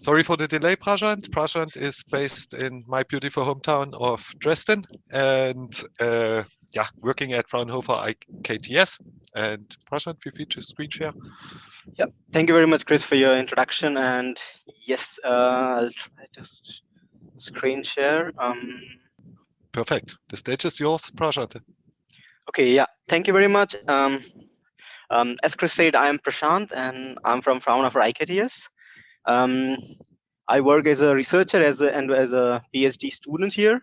Sorry for the delay, Prashant. Prashant is based in my beautiful hometown of Dresden and yeah, working at Fraunhofer IKTS. And Prashant, feel free to screen share. Yeah, thank you very much, Chris, for your introduction. And yes, I'll try to screen share. Perfect. The stage is yours, Prashant. Okay, yeah, thank you very much. As Chris said, I am Prashant, and I'm from Fraunhofer IKTS. Um, I work as a researcher and as a PhD student here.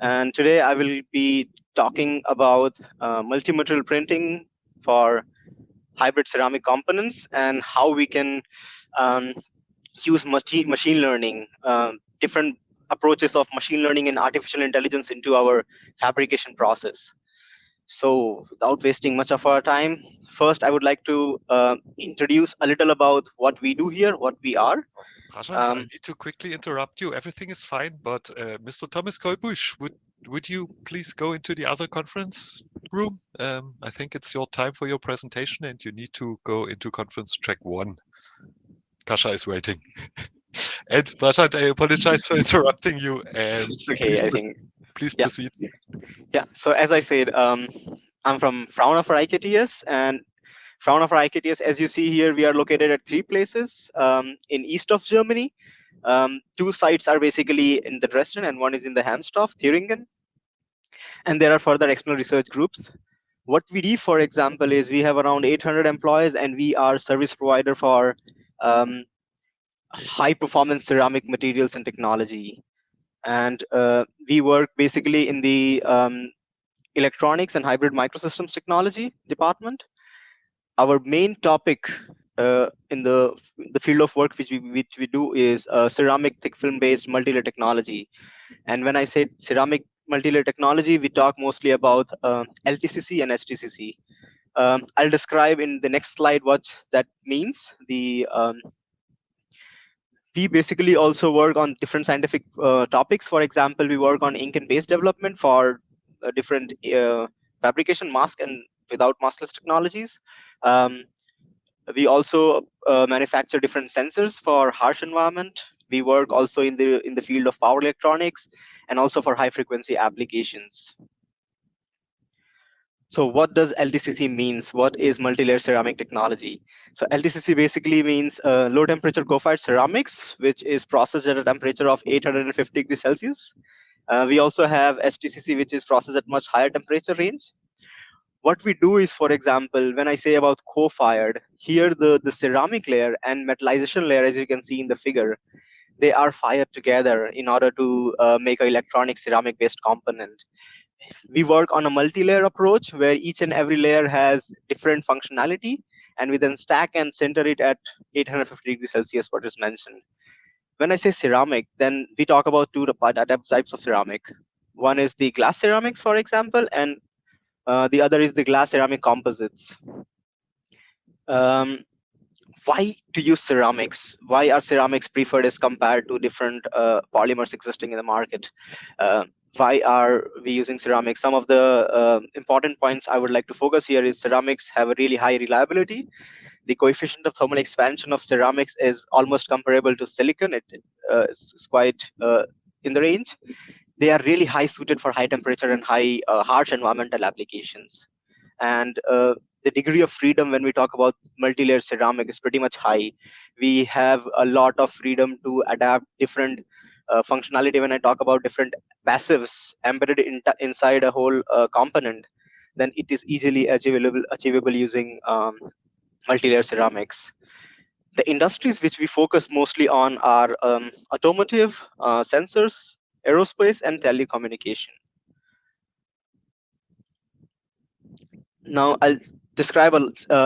And today I will be talking about multimaterial printing for hybrid ceramic components and how we can um, use machine learning, different approaches of machine learning and artificial intelligence into our fabrication process. So without wasting much of our time, first I would like to introduce a little about what we do here, what we are. Prashant, I need to quickly interrupt you. Everything is fine, but Mr. Thomas Kolbusch, would you please go into the other conference room? I think it's your time for your presentation, and you need to go into conference track 1. Kasha is waiting. And Prashant, I apologize for interrupting you. And It's okay, I think. please Yeah. proceed. Yeah. So as I said, I'm from Fraunhofer IKTS, and Fraunhofer IKTS, as you see here, we are located at 3 places in east of Germany. 2 sites are basically in the Dresden, and 1 is in the Hansdorf, Thüringen. And there are further external research groups. What we do, for example, is we have around 800 employees, and we are service provider for high performance ceramic materials and technology. And we work basically in the electronics and hybrid microsystems technology department. Our main topic in the field of work which we do is ceramic thick film based multi-layer technology. And when I say ceramic multi-layer technology, we talk mostly about LTCC and STCC. I'll describe in the next slide what that means. We basically also work on different scientific topics. For example, we work on ink and base development for different fabrication mask and without maskless technologies. Um, we also manufacture different sensors for harsh environment. We work also in the field of power electronics and also for high frequency applications. So what does LTCC means? What is multi-layer ceramic technology? So LTCC basically means low temperature cofired ceramics, which is processed at a temperature of 850 degrees Celsius. We also have STCC, which is processed at much higher temperature range. What we do is, for example, when I say about co-fired, here the ceramic layer and metallization layer, as you can see in the figure, they are fired together in order to make an electronic ceramic based component. We work on a multi-layer approach where each and every layer has different functionality, and we then stack and center it at 850 degrees Celsius, what is mentioned. When I say ceramic, then we talk about 2 types of ceramic. One is the glass ceramics, for example, and the other is the glass ceramic composites. Why to use ceramics? Why are ceramics preferred as compared to different polymers existing in the market? Why are we using ceramics? Some of the important points I would like to focus here is ceramics have a really high reliability. The coefficient of thermal expansion of ceramics is almost comparable to silicon. It's quite in the range. They are really high suited for high temperature and high harsh environmental applications. And the degree of freedom when we talk about multi-layer ceramic is pretty much high. We have a lot of freedom to adapt different functionality. When I talk about different passives embedded inside a whole component, then it is easily achievable using multi-layer ceramics. The industries which we focus mostly on are automotive, sensors, aerospace, and telecommunication. Now I'll describe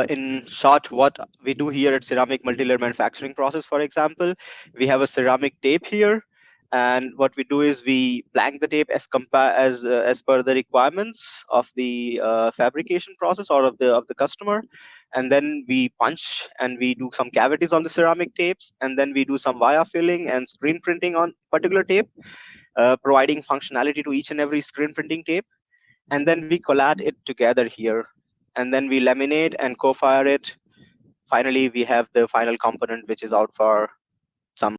in short what we do here at ceramic multi-layer manufacturing process. For example, we have a ceramic tape here, and what we do is we blank the tape as per the requirements of the fabrication process or of the customer, and then we punch and we do some cavities on the ceramic tapes, and then we do some via filling and screen printing on particular tape, providing functionality to each and every screen printing tape, and then we collate it together here, and then we laminate and co-fire it. Finally, we have the final component which is out for